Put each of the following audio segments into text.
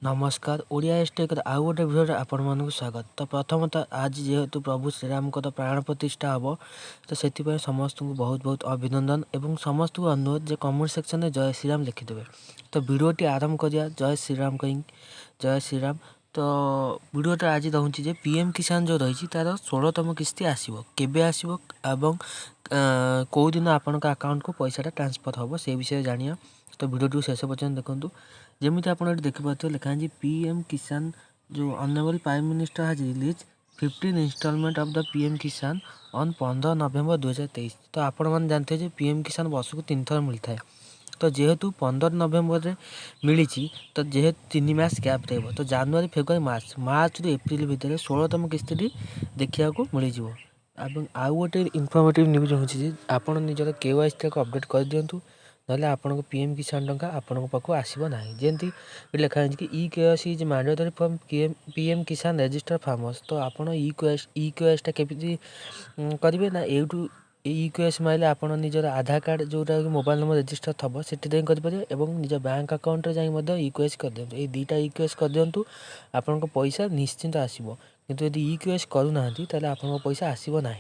नमस्कार ओडिया एसटेक आउ गोटे भिडियो आपण मानक स्वागत। तो प्रथमतः आज जेहेतु प्रभु श्रीराम को प्राण प्रतिष्ठा हम तो से समस्त को बहुत बहुत अभिनंदन एवं समस्त को अनुरोध जे कमेंट सेक्शन में जय श्रीराम लिखिदेवे। तो भिडियोटी आरंभ करिया जय श्रीराम कहीं जय श्रीराम। तो भिडियोटा आज रोचे जे पीएम किसान जो रही तार 16तम किस्ती आसो केबे आसो एवं कौ दिन आपण अकाउंट को पैसा ट्रांसफर हम से विषय जानिया। तो भिडियो शेष पर्यटन देखूँ जमी आप देखिए लिखा है पीएम किसान जो honourable prime minister has release 15 instalment of the PM Kisan on 15 November 2023। तो आपण मैंने जानते हैं पीएम किसान वर्ष को 3 थर मिलता है। तो जेहेतु 15 नवेम्बर मिली तो जेहेतु 3 मास गैप रही तो जनवरी फेब्रुआरी मार्च रू एप्रिल भितर 16तम किस्ती देखा मिल जाव। आउ गोटे इनफॉर्मेटिव न्यूज हूँ आप निजर केवाईसी को अपडेट कर दिंतु ना आपन पीएम किसान टंका आपण पाक आसो ना जमी लिखा है कि e KYC is mandatory for PM किसान रजिस्टर फार्मर्स। तो आपड़ ई केवाईसी केमी करेंगे ना यूट्यूब ई केवाईसी मारे आप निजर आधार कार्ड जोटा मोबाइल नंबर रजिस्टर थब से करेंगे और निज बैंक अकाउंट जाए ई केवाईसी कर दिखाँ ये दुईटा ई केवाईसी कर दिंतु आपण पैसा निश्चिंत आसो। किंतु यदि ई केवाईसी करूना आप पैसा आसो ना।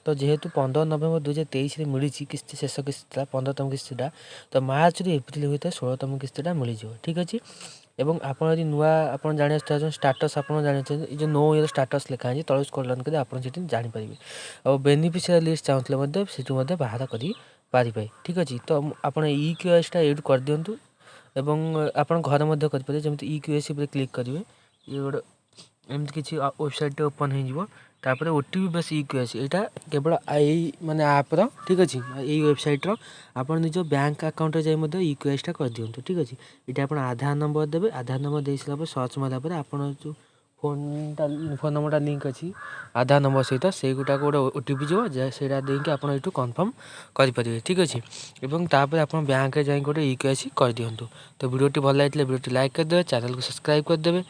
तो जेहेतु 15 नवेम्बर 2023 मिली किस्ती शेष किस्ती 15तम किस्तीटा तो मार्च रू एप्रिल भितर 16तम किस्तीटा मिल जाए। ठीक अच्छे एवं आपड़ नुआ आप जाना चाहते स्टाटस आप जानते जो नो ईयर स्टाटस लिखा है तल स्क्रॉल डाउन कर आप जानीपर और बेनिफिशियरी लिस्ट चाहूँगे से बाहर करें। ठीक अच्छे तो आप ई केवाईसीटा एड कर दिंतु एवं आप घर करेंगे जमी ई केवाईसी पर क्लिक करेंगे ये गोटे एमती किसी website open hopper OTP base e KYC यहाँ केवल आई माने आप्र। ठीक अच्छे यही वेबसाइट आप निज बैंक अकाउंट जाए ई केवाईसीटा कर दिंतु। ठीक अच्छे ये आप आधार नंबर देवे आधार नंबर दे सारा सर्च मारापर आप जो फोन नंबरटा लिंक अच्छी आधार नंबर सहित से गुटा गोटे ओटीपी जो से देकी आप कन्फर्म करेंगे। ठीक अच्छे और तापर आप बैंक जाए गोटे ई केवाईसी कर दिंतु। तो वीडियोटी भल लगे वीडियोटी लाइक करदे चैनल को सब्सक्राइब करदे।